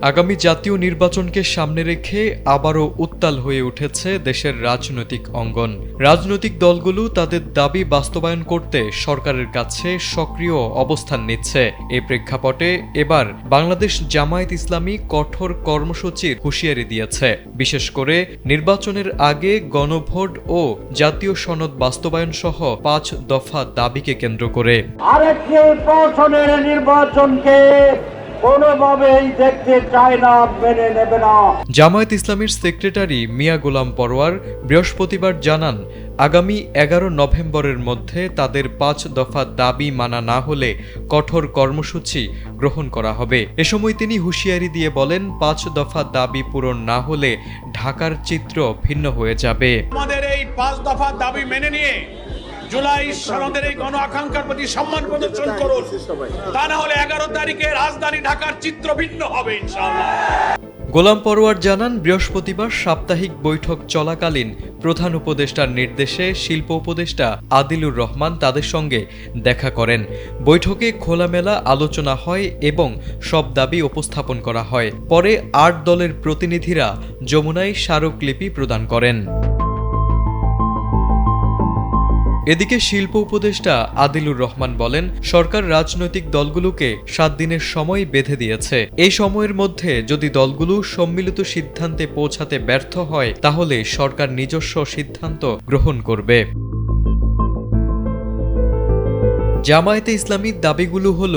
আগামী জাতীয় নির্বাচনকে সামনে রেখে আবারও উত্তাল হয়ে উঠেছে দেশের রাজনৈতিক অঙ্গন। রাজনৈতিক দলগুলো তাদের দাবি বাস্তবায়ন করতে সরকারের কাছে সক্রিয় অবস্থান নিচ্ছে। এই প্রেক্ষাপটে এবার বাংলাদেশ জামায়াত ইসলামী কঠোর কর্মসূচির হুঁশিয়ারি দিয়েছে, বিশেষ করে নির্বাচনের আগে গণভোট ও জাতীয় সনদ বাস্তবায়ন সহ ৫ দফা দাবিকে কেন্দ্র করে। আরেকটি প্রহসনের নির্বাচনকে কোনোভাবেই দেখতে চায় না, মেনে নেবে না। জামায়াত ইসলামীর সেক্রেটারি মিয়া গোলাম পরোয়ার বৃহস্পতিবার জানান, আগামী ১১ নভেম্বরের মধ্যে তাদের ৫ দফা দাবি মানা না হলে কঠোর কর্মসূচি গ্রহণ করা হবে। এ সময় তিনি হুঁশিয়ারি দিয়ে বলেন, ৫ দফা দাবি পূরণ না হলে ঢাকার চিত্র ভিন্ন হয়ে যাবে। আমাদের এই ৫ দফা দাবি মেনে নিয়ে জুলাই সনদের এই গণ আকাঙ্ক্ষার প্রতি সম্মান প্রদর্শন করুন, তা না হলে ১১ তারিখে রাজধানী ঢাকার চিত্র ভিন্ন হবে ইনশাআল্লাহ। গোলাম পরোয়ার জানান, বৃহস্পতিবার সাপ্তাহিক বৈঠক চলাকালীন প্রধান উপদেষ্টার নির্দেশে শিল্প উপদেষ্টা আদিলুর রহমান তাদের সঙ্গে দেখা করেন। বৈঠকে খোলামেলা আলোচনা হয় এবং সব দাবি উপস্থাপন করা হয়। পরে ৮ দলের প্রতিনিধিরা যমুনায় স্মারকলিপি প্রদান করেন। এদিকে শিল্প উপদেষ্টা আদিলুর রহমান বলেন, সরকার রাজনৈতিক দলগুলোকে ৭ দিনের সময় বেঁধে দিয়েছে। এই সময়ের মধ্যে যদি দলগুলো সম্মিলিত সিদ্ধান্তে পৌঁছাতে ব্যর্থ হয়, তাহলে সরকার নিজস্ব সিদ্ধান্ত গ্রহণ করবে। জামায়াতে ইসলামীর দাবিগুলো হল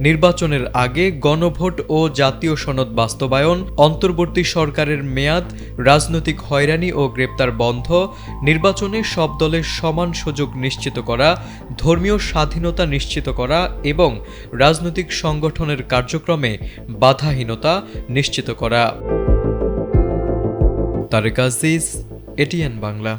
নির্বাচনের আগে গণভোট ও জাতীয় সনদ বাস্তবায়ন, অন্তর্বর্তী সরকারের মেয়াদ, রাজনৈতিক হয়রানি ও গ্রেপ্তার বন্ধ, নির্বাচনে সব দলের সমান সুযোগ নিশ্চিত করা, ধর্মীয় স্বাধীনতা নিশ্চিত করা এবং রাজনৈতিক সংগঠনের কার্যক্রমে বাধাহীনতা নিশ্চিত করা। তারেক আজিজ, এটিএন বাংলা।